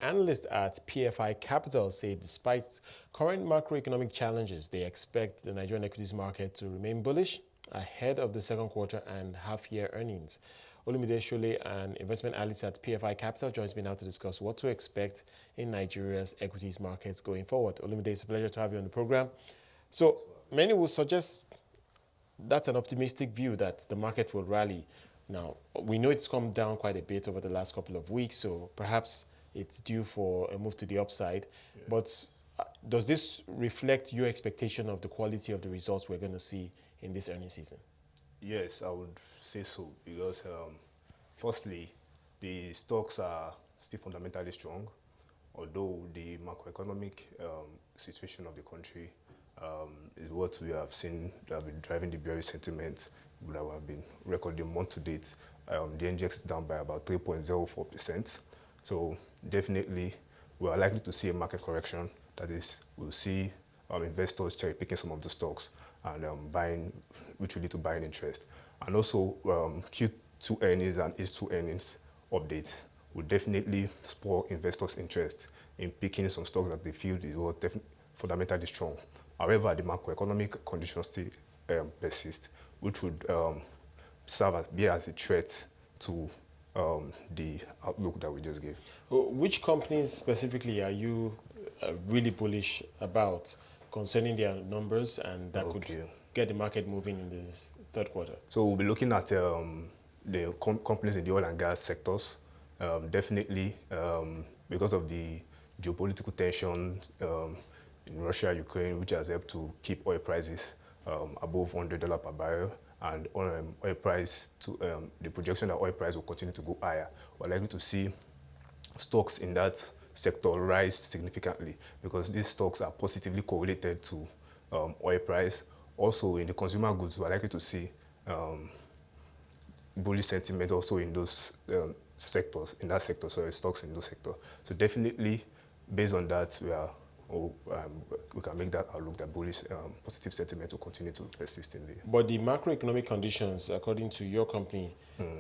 Analysts at PFI Capital say despite current macroeconomic challenges, they expect the Nigerian equities market to remain bullish ahead of the second quarter and half-year earnings. Olumide Sole, an investment analyst at PFI Capital, joins me now to discuss what to expect in Nigeria's equities markets going forward. Olumide, it's a pleasure to have you on the program. So many will suggest that's an optimistic view that the market will rally. Now, we know it's come down quite a bit over the last couple of weeks, so perhaps it's due for a move to the upside. Yeah. But does this reflect your expectation of the quality of the results we're going to see in this earnings season? Yes, I would say so because firstly, the stocks are still fundamentally strong, although the macroeconomic situation of the country is what we have seen that have been driving the bearish sentiment that we have been recording month to date. The index is down by about 3.04%. So definitely, we are likely to see a market correction. That is, we'll see investors cherry picking some of the stocks and buying, which will lead to buying interest. And also, Q2 earnings and H2 earnings updates will definitely spur investors' interest in picking some stocks that they feel is fundamentally strong. However, the macroeconomic conditions still persist, which would be as a threat to the outlook that we just gave. Which companies specifically are you really bullish about concerning their numbers and that could get the market moving in this third quarter? So we'll be looking at the companies in the oil and gas sectors. Definitely because of the geopolitical tensions in Russia, Ukraine, which has helped to keep oil prices above $100 per barrel. And oil price, the projection that oil price will continue to go higher. We're likely to see stocks in that sector rise significantly because these stocks are positively correlated to oil price. Also, in the consumer goods, we're likely to see bullish sentiment also in those sectors, stocks in those sectors. So definitely, based on that, we can make that outlook that bullish positive sentiment will continue to persist in the... But the macroeconomic conditions, according to your company,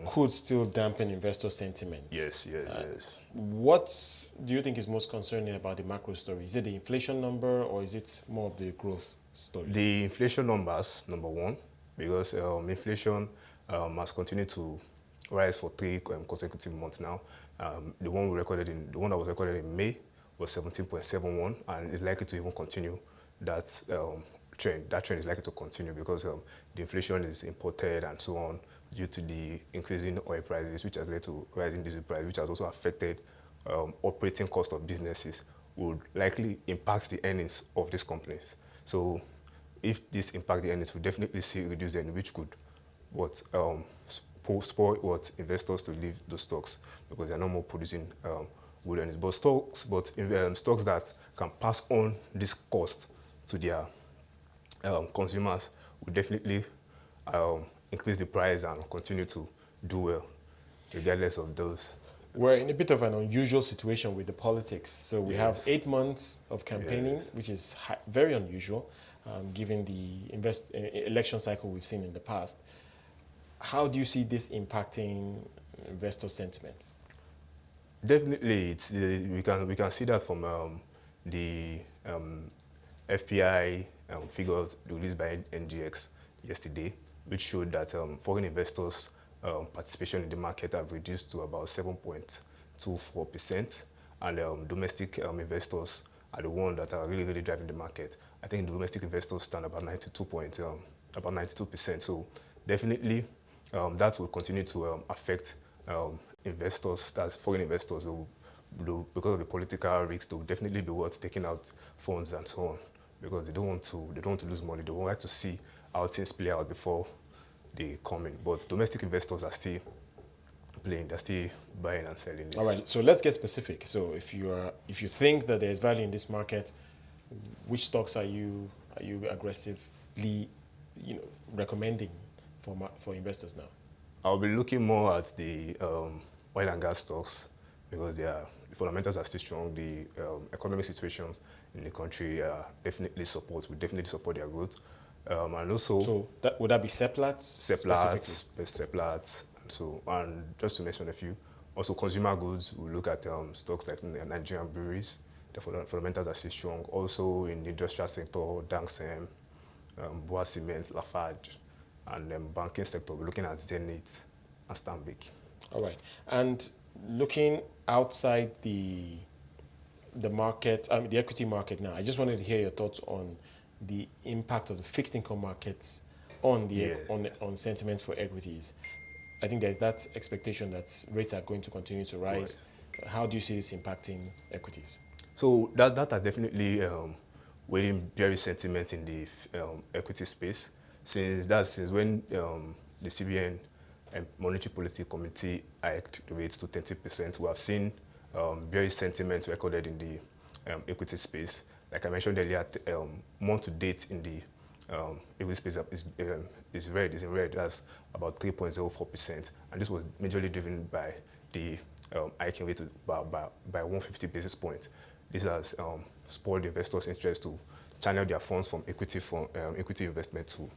could still dampen investor sentiment. Yes. What do you think is most concerning about the macro story? Is it the inflation number or is it more of the growth story? The inflation numbers, number one, because inflation has continued to rise for 3 consecutive months now. The one that was recorded in May was 17.71, and is likely to even continue that trend. That trend is likely to continue because the inflation is imported and so on due to the increasing oil prices, which has led to rising diesel price, which has also affected operating cost of businesses, would likely impact the earnings of these companies. So if this impacts the earnings, we'll definitely see reduced earnings, which could spoil investors to leave those stocks because they're no more producing good earnings. But stocks that can pass on this cost to their consumers will definitely increase the price and continue to do well, regardless of those. We're in a bit of an unusual situation with the politics. So we have 8 months of campaigning, which is very unusual, given the election cycle we've seen in the past. How do you see this impacting investor sentiment? Definitely, we can see that from the FPI figures released by NGX yesterday, which showed that foreign investors' participation in the market have reduced to about 7.24%, and domestic investors are the ones that are really driving the market. I think the domestic investors stand about 92%. So definitely, that will continue to affect investors, that's foreign investors, because of the political risks. They will definitely be worth taking out funds and so on because they don't want to lose money. They would like to see how things play out before they come in. But domestic investors are still playing, they're still buying and selling this. All right, so let's get specific. So if you think that there's value in this market, which stocks are you aggressively recommending for investors now? I'll be looking more at the oil and gas stocks because the fundamentals are still strong. The economic situations in the country will definitely support their growth. And also, would that be Seplat? Seplat, and just to mention a few Also, consumer goods, we look at stocks like Nigerian breweries. The fundamentals are still strong. Also, in the industrial sector, Danksem, Boa Cement, Lafarge, and banking sector, we're looking at Zenith and Stanbic. All right. And looking outside the market, the equity market now, I just wanted to hear your thoughts on the impact of the fixed income markets on on sentiment for equities. I think there's that expectation that rates are going to continue to rise. Right. How do you see this impacting equities? So that has definitely weighing bearish sentiment in the equity space, since when the CBN and Monetary Policy Committee hiked the rates to 30%, we have seen bearish sentiment recorded in the equity space. Like I mentioned earlier, month to date in the equity space is in red. That's about 3.04%, and this was majorly driven by the hiking rate by 150 basis points. This has spoiled investors' interest to channel their funds from equity investment to